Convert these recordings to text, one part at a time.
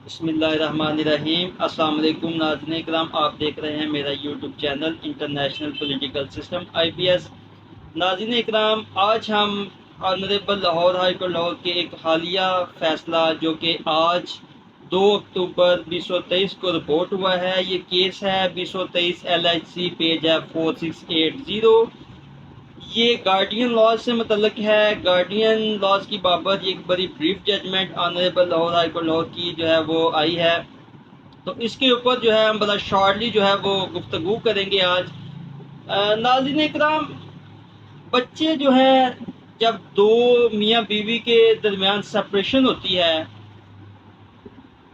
بسم اللہ الرحمن الرحیم۔ السلام علیکم ناظرین اکرام، آپ دیکھ رہے ہیں میرا YouTube channel international political system IPS۔ ناظرین اکرام، آج ہم honourable Lahore high court Lahore کے ایک حالیہ فیصلہ جو کہ آج 2 اکتوبر 2023 کو رپورٹ ہوا ہے، یہ کیس ہے 2023 LHC پیج ہے 4680۔ یہ گارڈین لاز سے متعلق ہے۔ گارڈین لاز کی بابت ایک بڑی brief judgment honourable Lahore high court Lahore کی جو ہے وہ آئی ہے، تو اس کے اوپر جو ہے ہم بڑا شارٹلی جو ہے وہ گفتگو کریں گے آج۔ ناظرین اکرام، بچے جو ہے جب دو میاں بیوی کے درمیان سپریشن ہوتی ہے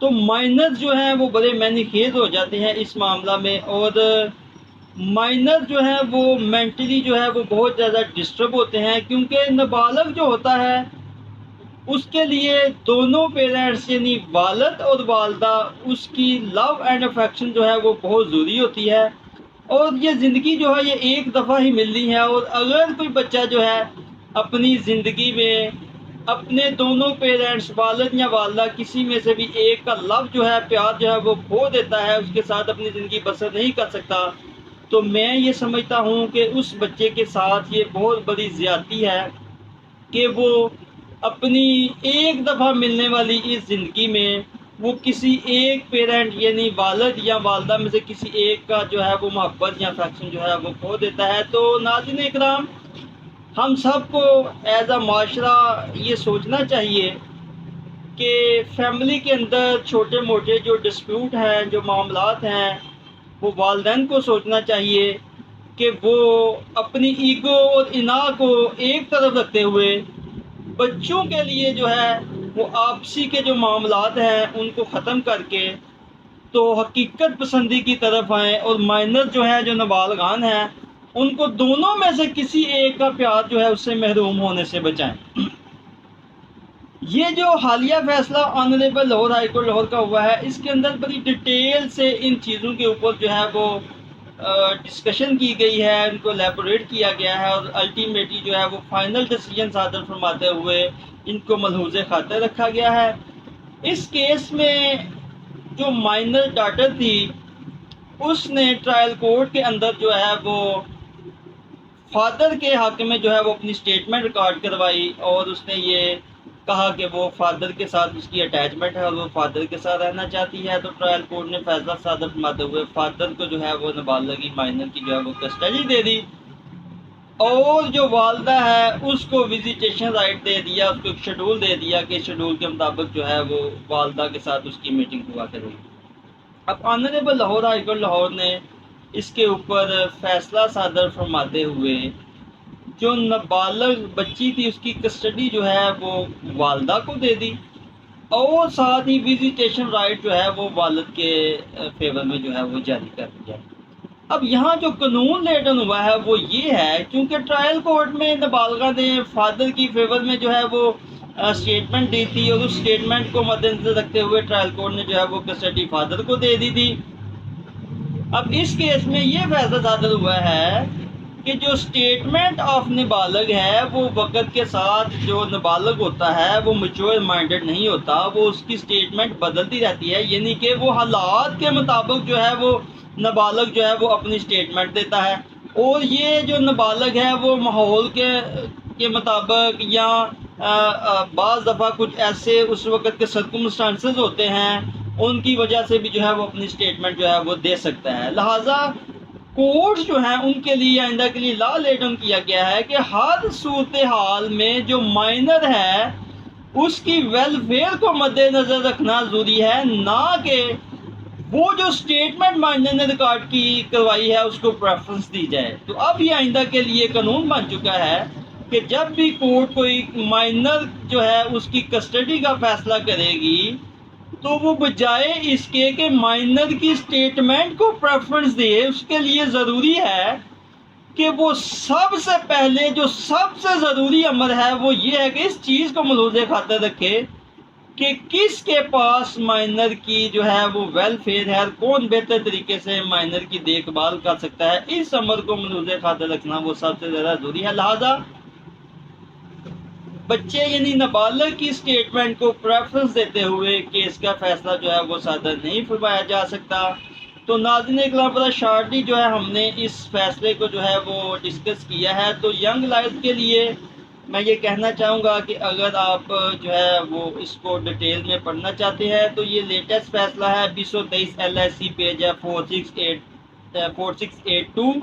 تو مائنر جو ہیں وہ بڑے معنی خیز ہو جاتے ہیں اس معاملہ میں، اور مائنر جو ہے وہ مینٹلی جو ہے وہ بہت زیادہ ڈسٹرب ہوتے ہیں، کیونکہ نابالغ جو ہوتا ہے اس کے لیے دونوں پیرنٹس یعنی والد اور والدہ اس کی لو اینڈ افیکشن جو ہے وہ بہت ضروری ہوتی ہے، اور یہ زندگی جو ہے یہ ایک دفعہ ہی ملنی ہے، اور اگر کوئی بچہ جو ہے اپنی زندگی میں اپنے دونوں پیرنٹس والد یا والدہ کسی میں سے بھی ایک کا لو جو ہے پیار جو ہے وہ کھو دیتا ہے، اس کے ساتھ اپنی زندگی بسر نہیں کر سکتا، تو میں یہ سمجھتا ہوں کہ اس بچے کے ساتھ یہ بہت بڑی زیادتی ہے کہ وہ اپنی ایک دفعہ ملنے والی اس زندگی میں وہ کسی ایک پیرنٹ یعنی والد یا والدہ میں سے کسی ایک کا جو ہے وہ محبت یا افیکشن جو ہے وہ کھو دیتا ہے۔ تو ناظرین اکرام، ہم سب کو ایز اے معاشرہ یہ سوچنا چاہیے کہ فیملی کے اندر چھوٹے موٹے جو ڈسپیوٹ ہیں، جو معاملات ہیں، وہ والدین کو سوچنا چاہیے کہ وہ اپنی ایگو اور انا کو ایک طرف رکھتے ہوئے بچوں کے لیے جو ہے وہ آپسی کے جو معاملات ہیں ان کو ختم کر کے تو حقیقت پسندی کی طرف آئیں، اور مائنر جو ہیں جو نابالغان ہیں ان کو دونوں میں سے کسی ایک کا پیار جو ہے اس سے محروم ہونے سے بچائیں۔ یہ جو حالیہ فیصلہ honourable Lahore high court Lahore کا ہوا ہے، اس کے اندر بڑی ڈیٹیل سے ان چیزوں کے اوپر جو ہے وہ ڈسکشن کی گئی ہے، ان کو لیبوریٹ کیا گیا ہے، اور الٹیمیٹلی جو ہے وہ فائنل ڈیسیجن صادر فرماتے ہوئے ان کو ملحوظ خاطر رکھا گیا ہے۔ اس کیس میں جو مائنر ڈاٹر تھی اس نے ٹرائل کورٹ کے اندر جو ہے وہ فادر کے حق میں جو ہے وہ اپنی سٹیٹمنٹ ریکارڈ کروائی، اور اس نے یہ کہا کہ وہ فادر کے ساتھ اس کی اٹیچمنٹ ہے اور وہ فادر کے ساتھ رہنا چاہتی ہے۔ تو ٹرائل کورٹ نے فیصلہ صادر فرماتے ہوئے فادر کو جو ہے وہ نابالغی مائنر کی جو ہے وہ کسٹڈی دے دی، اور جو والدہ ہے اس کو وزیٹیشن رائٹ دے دیا، اس کو ایک شیڈول دے دیا کہ شیڈول کے مطابق جو ہے وہ والدہ کے ساتھ اس کی میٹنگ ہوا کرے گی۔ اب honourable Lahore high court Lahore نے اس کے اوپر فیصلہ صادر فرماتے ہوئے جو نابالغ بچی تھی اس کی کسٹڈی جو ہے وہ والدہ کو دے دی، اور ساتھ ہی وزیٹیشن رائٹ جو ہے وہ والد کے فیور میں جو ہے وہ جاری کر دیا۔ اب یہاں جو قانون لیٹن ہوا ہے وہ یہ ہے، کیونکہ ٹرائل کورٹ میں نابالغہ نے فادر کی فیور میں جو ہے وہ اسٹیٹمنٹ دی تھی، اور اس اسٹیٹمنٹ کو مد نظر رکھتے ہوئے ٹرائل کورٹ نے جو ہے وہ کسٹڈی فادر کو دے دی تھی۔ اب اس کیس میں یہ فیصلہ صادر ہوا ہے کہ جو اسٹیٹمنٹ آف نابالغ ہے وہ وقت کے ساتھ جو نابالغ ہوتا ہے وہ میچور مائنڈڈ نہیں ہوتا، وہ اس کی اسٹیٹمنٹ بدلتی رہتی ہے، یعنی کہ وہ حالات کے مطابق جو ہے وہ نابالغ جو ہے وہ اپنی اسٹیٹمنٹ دیتا ہے، اور یہ جو نابالغ ہے وہ ماحول کے مطابق یا بعض دفعہ کچھ ایسے اس وقت کے سرکمسٹانسز ہوتے ہیں ان کی وجہ سے بھی جو ہے وہ اپنی اسٹیٹمنٹ جو ہے وہ دے سکتا ہے۔ لہٰذا کورٹ جو ہیں ان کے لیے آئندہ کے لیے لا لیڈن کیا گیا ہے کہ ہر صورتحال میں جو مائنر ہے اس کی ویلفیئر کو مد نظر رکھنا ضروری ہے، نہ کہ وہ جو سٹیٹمنٹ مائنر نے ریکارڈ کی کروائی ہے اس کو پریفرنس دی جائے۔ تو اب یہ آئندہ کے لیے قانون بن چکا ہے کہ جب بھی کورٹ کوئی مائنر جو ہے اس کی کسٹڈی کا فیصلہ کرے گی تو وہ بجائے اس کے کہ مائنر کی سٹیٹمنٹ کو پریفرنس دے، اس کے لیے ضروری ہے کہ وہ سب سے پہلے جو سب سے ضروری امر ہے وہ یہ ہے کہ اس چیز کو ملحوظ خاطر رکھے کہ کس کے پاس مائنر کی جو ہے وہ ویلفیئر ہے، کون بہتر طریقے سے مائنر کی دیکھ بھال کر سکتا ہے، اس امر کو ملحوظ خاطر رکھنا وہ سب سے زیادہ ضروری ہے۔ لہٰذا بچے یعنی نابالغ کی اسٹیٹمنٹ کو پریفرنس دیتے ہوئے کیس کا فیصلہ جو ہے وہ صادر نہیں فرمایا جا سکتا۔ تو ناظرین اکرام پر شارٹلی جو ہے ہم نے اس فیصلے کو جو ہے وہ ڈسکس کیا ہے۔ تو ینگ لائف کے لیے میں یہ کہنا چاہوں گا کہ اگر آپ جو ہے وہ اس کو ڈیٹیل میں پڑھنا چاہتے ہیں تو یہ لیٹسٹ فیصلہ ہے 2023 LIC پیج ہے 4682،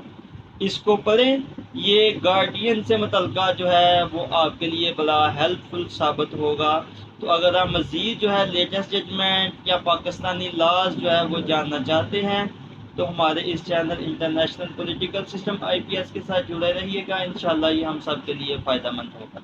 اس کو پڑھیں۔ یہ گارڈین سے متعلقہ جو ہے وہ آپ کے لیے بڑا ہیلپ فل ثابت ہوگا۔ تو اگر آپ مزید جو ہے لیٹسٹ ججمنٹ یا پاکستانی لاز جو ہے وہ جاننا چاہتے ہیں تو ہمارے اس channel international political system IPS کے ساتھ جڑے رہیے گا، انشاءاللہ یہ ہم سب کے لیے فائدہ مند ہوگا۔